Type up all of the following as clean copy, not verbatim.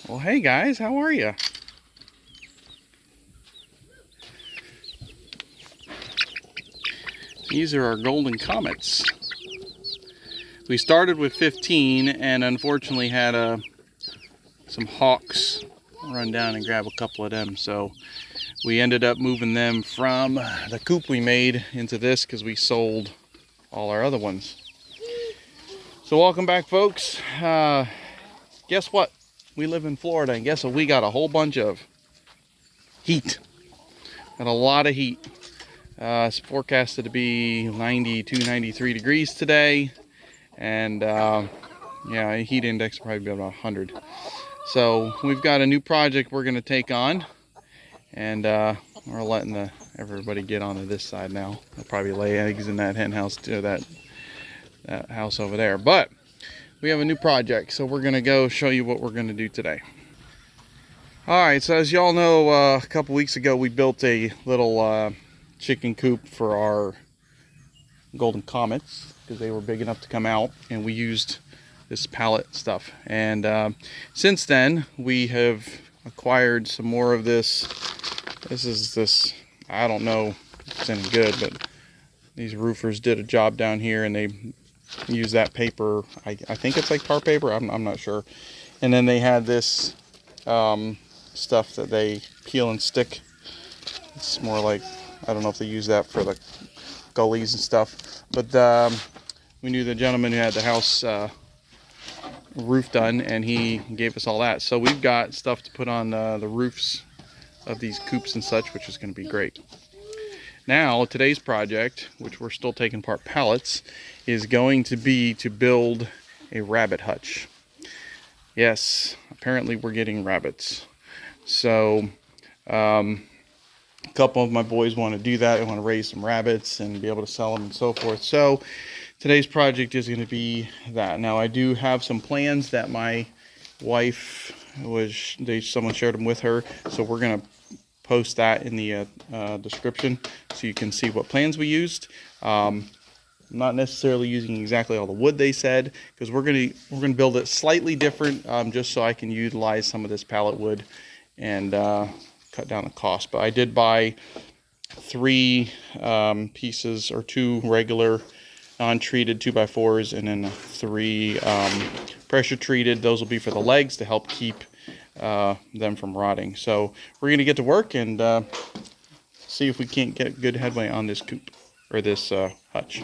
Well, hey guys, how are you? These are our golden comets. We started with 15 and unfortunately had some hawks run down and grab a couple of them. So we ended up moving them from the coop we made into this because we sold all our other ones. So welcome back, folks. Guess what? We live in Florida, and guess what? We got a whole bunch of heat. Got a lot of heat. It's forecasted to be 92, 93 degrees today. And yeah, heat index will probably be about 100. So we've got a new project we're going to take on. And we're letting everybody get onto this side now. They'll probably lay eggs in that hen house, too, that house over there. But we have a new project, so we're going to go show you what we're going to do today. Alright, so as y'all know, a couple weeks ago we built a little chicken coop for our golden comets because they were big enough to come out, and we used this pallet stuff. And since then we have acquired some more of this. This is this, I don't know if it's any good, but these roofers did a job down here and they use that paper. I think it's like tar paper. I'm not sure. And then they had this stuff that they peel and stick. It's more like, I don't know if they use that for the gullies and stuff. But we knew the gentleman who had the house roof done, and he gave us all that. So we've got stuff to put on the roofs of these coops and such, which is going to be great. Now, today's project, which we're still taking apart pallets, is going to be to build a rabbit hutch. Yes, apparently we're getting rabbits. So, a couple of my boys want to do that. They want to raise some rabbits and be able to sell them and so forth. So, today's project is going to be that. Now, I do have some plans that my wife someone shared them with her. So, we're going to post that in the description so you can see what plans we used. I'm not necessarily using exactly all the wood they said, because we're gonna build it slightly different, just so I can utilize some of this pallet wood and cut down the cost. But I did buy 3 pieces, or 2 regular non-treated 2x4s, and then 3 pressure treated. Those will be for the legs to help keep them from rotting. So we're going to get to work and see if we can't get good headway on this coop, or this hutch.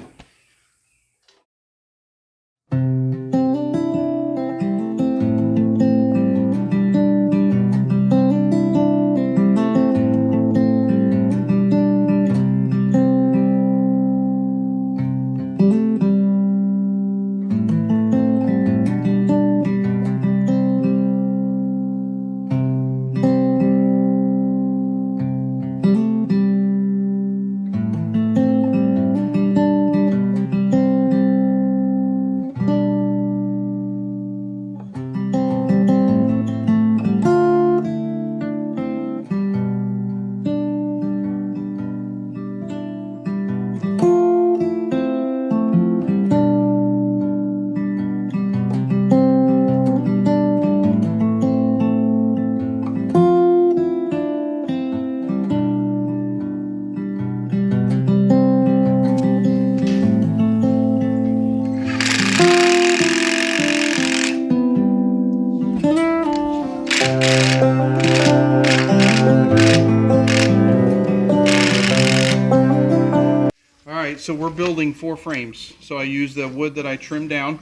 So we're building 4 frames. So I use the wood that I trimmed down.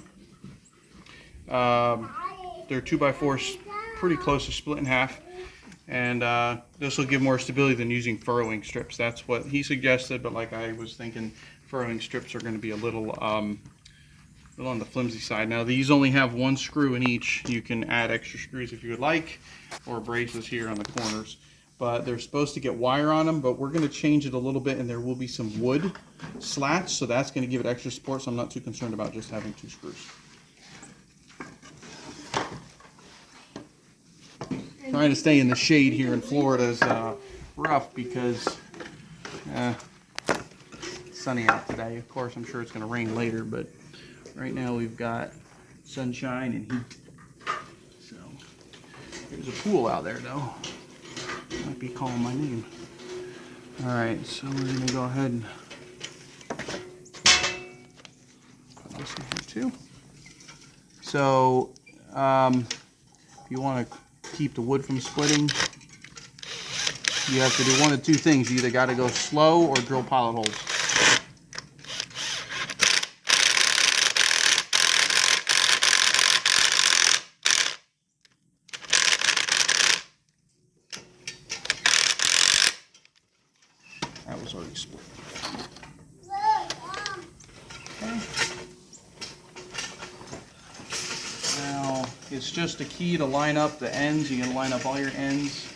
They're 2x4s, pretty close to split in half. And this will give more stability than using furrowing strips. That's what he suggested, but like I was thinking, furrowing strips are going to be a little on the flimsy side. Now these only have 1 screw in each. You can add extra screws if you would like, or braces here on the corners. But they're supposed to get wire on them, but we're going to change it a little bit, and there will be some wood slats, so that's going to give it extra support, so I'm not too concerned about just having 2 screws. Trying to stay in the shade here in Florida is rough because it's sunny out today. Of course, I'm sure it's going to rain later, but right now we've got sunshine and heat. So There's a pool out there though. Might be calling my name. Alright, so we're going to go ahead and put this in here too. So, if you want to keep the wood from splitting, you have to do one of two things. You either got to go slow or drill pilot holes. That was already split. Okay. Now, it's just a key to line up the ends. You can line up all your ends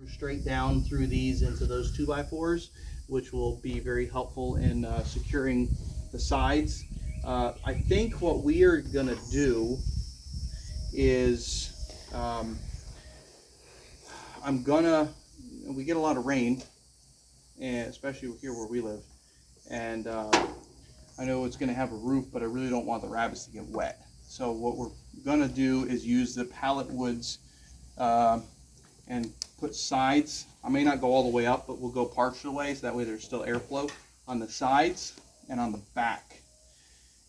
straight down through these into those 2x4s, which will be very helpful in securing the sides. I think what we are going to do is we get a lot of rain, and especially here where we live, and I know it's going to have a roof, but I really don't want the rabbits to get wet. So what we're going to do is use the pallet woods and put sides. I may not go all the way up, but we'll go partial way, so that way there's still airflow on the sides and on the back.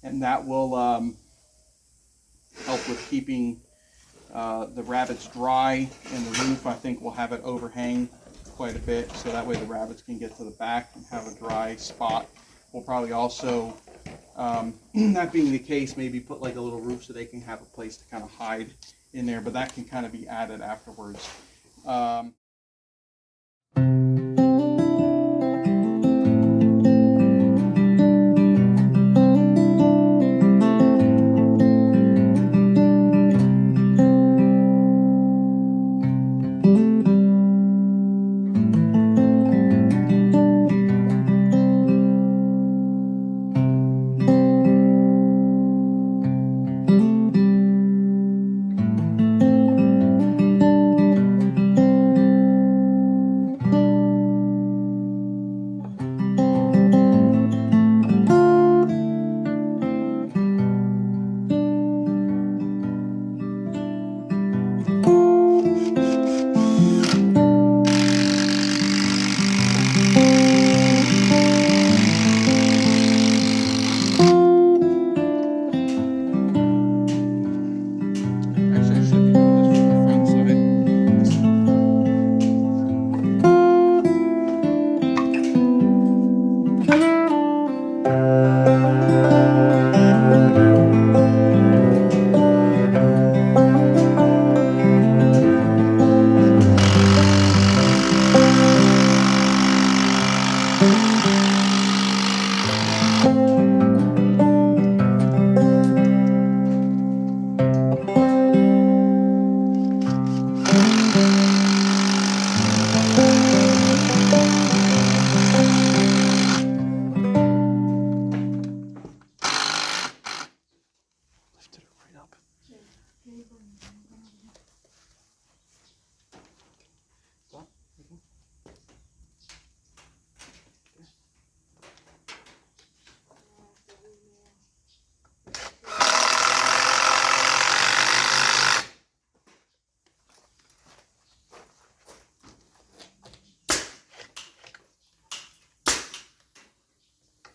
And that will help with keeping the rabbits dry, and the roof, I think, will have it overhang quite a bit, so that way the rabbits can get to the back and have a dry spot. We'll probably also, that being the case, maybe put like a little roof so they can have a place to kind of hide in there, but that can kind of be added afterwards.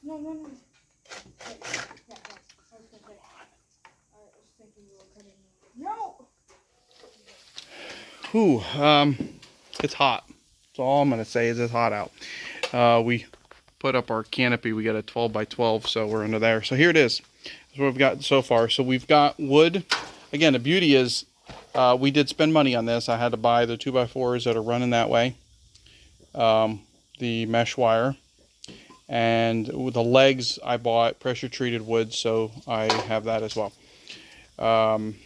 No. Yeah. I was thinking you were cutting it. No! It's hot. That's all I'm gonna say is it's hot out. We put up our canopy. We got a 12 by 12, so we're under there. So here it is. That's what we've got so far. So we've got wood. Again, the beauty is we did spend money on this. I had to buy the 2x4s that are running that way, the mesh wire, and with the legs I bought pressure treated wood, so I have that as well.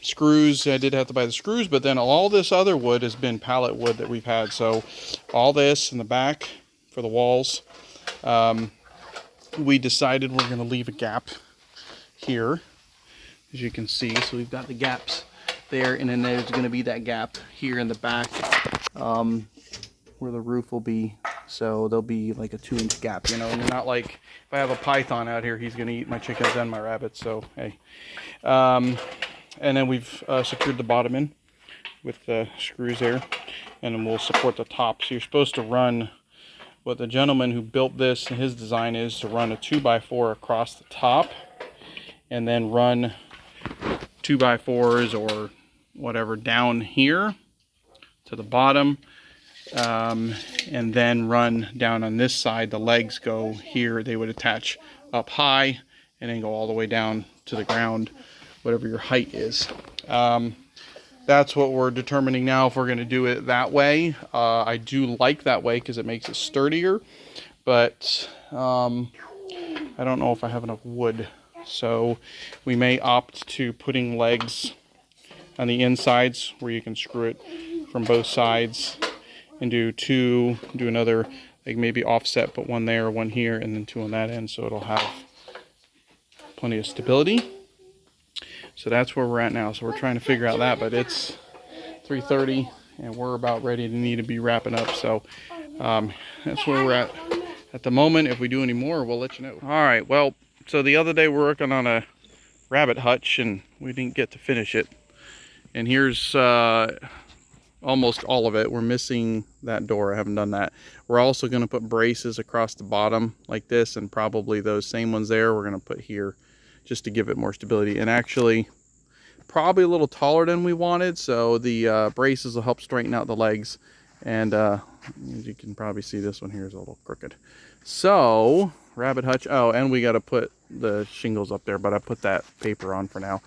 Screws, I did have to buy the screws, but then all this other wood has been pallet wood that we've had. So all this in the back for the walls, we decided we're going to leave a gap here, as you can see. So we've got the gaps there, and then there's going to be that gap here in the back where the roof will be. So there'll be like a 2-inch gap, you know, and not like if I have a python out here, he's going to eat my chickens and my rabbits. So hey, and then we've secured the bottom in with the screws there, and then we'll support the top. So you're supposed to run, what the gentleman who built this, his design is to run a 2x4 across the top, and then run 2x4s or whatever down here to the bottom, and then run down on this side. The legs go here, they would attach up high and then go all the way down to the ground, whatever your height is. That's what we're determining now, if we're going to do it that way. I do like that way because it makes it sturdier, but I don't know if I have enough wood. So we may opt to putting legs on the insides where you can screw it from both sides, and do another, like maybe offset, put one there, one here, and then two on that end, so it'll have plenty of stability. So that's where we're at now. So we're trying to figure out that, but it's 3:30 and we're about ready to be wrapping up. So that's where we're at the moment. If we do any more, we'll let you know. All right, well, so the other day we're working on a rabbit hutch and we didn't get to finish it. And here's almost all of it. We're missing that door. I haven't done that. We're also going to put braces across the bottom like this, and probably those same ones there we're going to put here, just to give it more stability. And actually probably a little taller than we wanted, so the braces will help straighten out the legs. And as you can probably see, this one here is a little crooked. So rabbit hutch. Oh, and we got to put the shingles up there, but I put that paper on for now.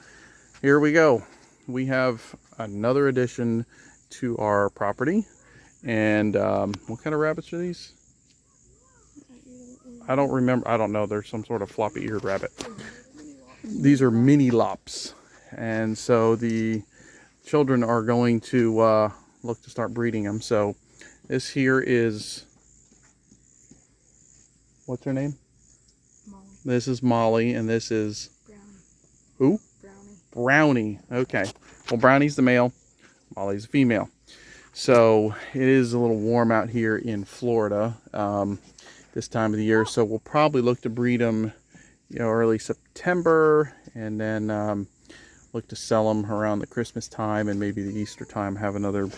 Here we go. We have another addition to our property. And what kind of rabbits are these? I don't remember. I don't know. They're some sort of floppy-eared rabbit. These are mini lops, and so the children are going to look to start breeding them. So this here is, what's her name? Molly. This is Molly, and this is Brownie. who? Brownie. Brownie. Okay. Well, Brownie's the male, Molly's the female. So it is a little warm out here in Florida this time of the year. So we'll probably look to breed them, early September, and then look to sell them around the Christmas time and maybe the Easter time. Have another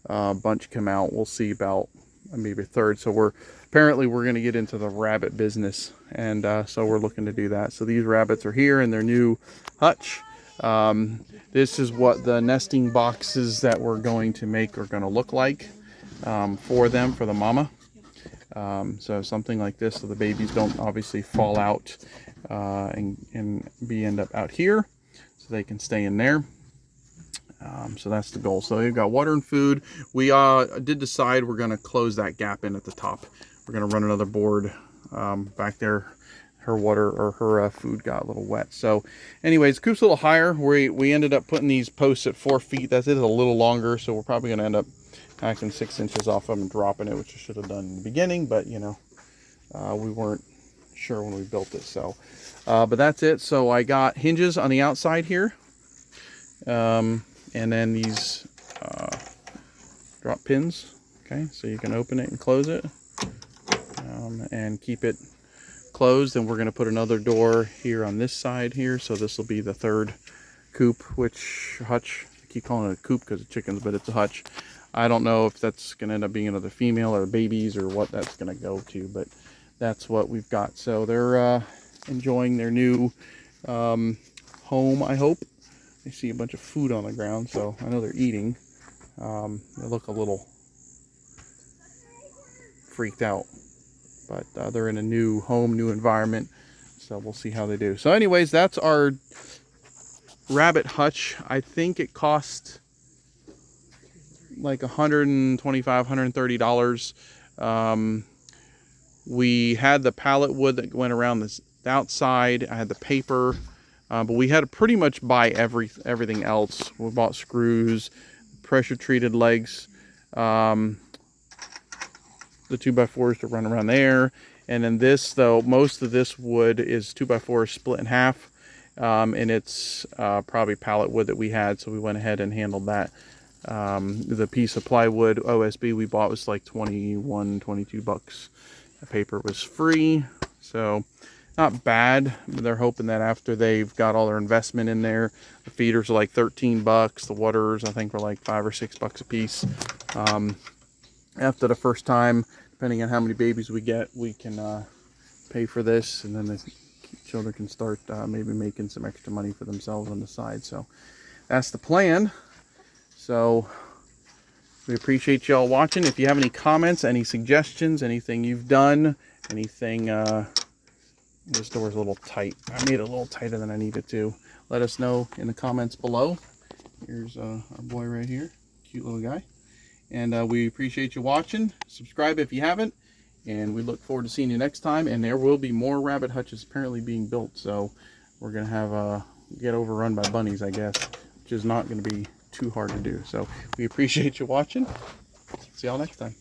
bunch come out. We'll see about maybe a third. So we're going to get into the rabbit business, and so we're looking to do that. So these rabbits are here in their new hutch. This is what the nesting boxes that we're going to make are going to look like for them, for the mama. So something like this, so the babies don't obviously fall out and end up out here, so they can stay in there. So that's the goal. So you've got water and food. We did decide we're going to close that gap in at the top. We're going to run another board back there. Her water or her food got a little wet. So anyways, coop's a little higher. We ended up putting these posts at 4 feet. That is a little longer, so we're probably going to end up hacking 6 inches off them and dropping it, which I should have done in the beginning, but we weren't sure when we built it. So but that's it. So I got hinges on the outside here, and then these drop pins. Okay, so you can open it and close it, and keep it closed. And we're going to put another door here on this side here, so this will be the third coop, which hutch. I keep calling it a coop because of chickens, but it's a hutch. I don't know if that's going to end up being another female or babies or what that's going to go to, but that's what we've got. So they're enjoying their new home, I hope. I see a bunch of food on the ground, so I know they're eating. They look a little freaked out, but they're in a new home, new environment, so we'll see how they do. So anyways, that's our rabbit hutch. I think it cost like $125, $130. We had the pallet wood that went around the outside. I had the paper, but we had to pretty much buy everything else. We bought screws, pressure treated legs, the 2x4s to run around there. And then this, though, most of this wood is 2x4 split in half, and it's probably pallet wood that we had, so we went ahead and handled that. The piece of plywood OSB we bought was like 21, 22 bucks. The paper was free, so not bad. They're hoping that after they've got all their investment in there, the feeders are like $13. The waters, I think, were like $5 or $6 a piece. After the first time, depending on how many babies we get, we can pay for this, and then the children can start maybe making some extra money for themselves on the side. So that's the plan. So we appreciate y'all watching. If you have any comments, any suggestions, anything you've done, anything, this door's a little tight. I made it a little tighter than I needed to. Let us know in the comments below. Here's our boy right here, cute little guy. And we appreciate you watching. Subscribe if you haven't. And we look forward to seeing you next time. And there will be more rabbit hutches apparently being built. So we're going to have get overrun by bunnies, I guess, which is not going to be too hard to do. So we appreciate you watching. See y'all next time.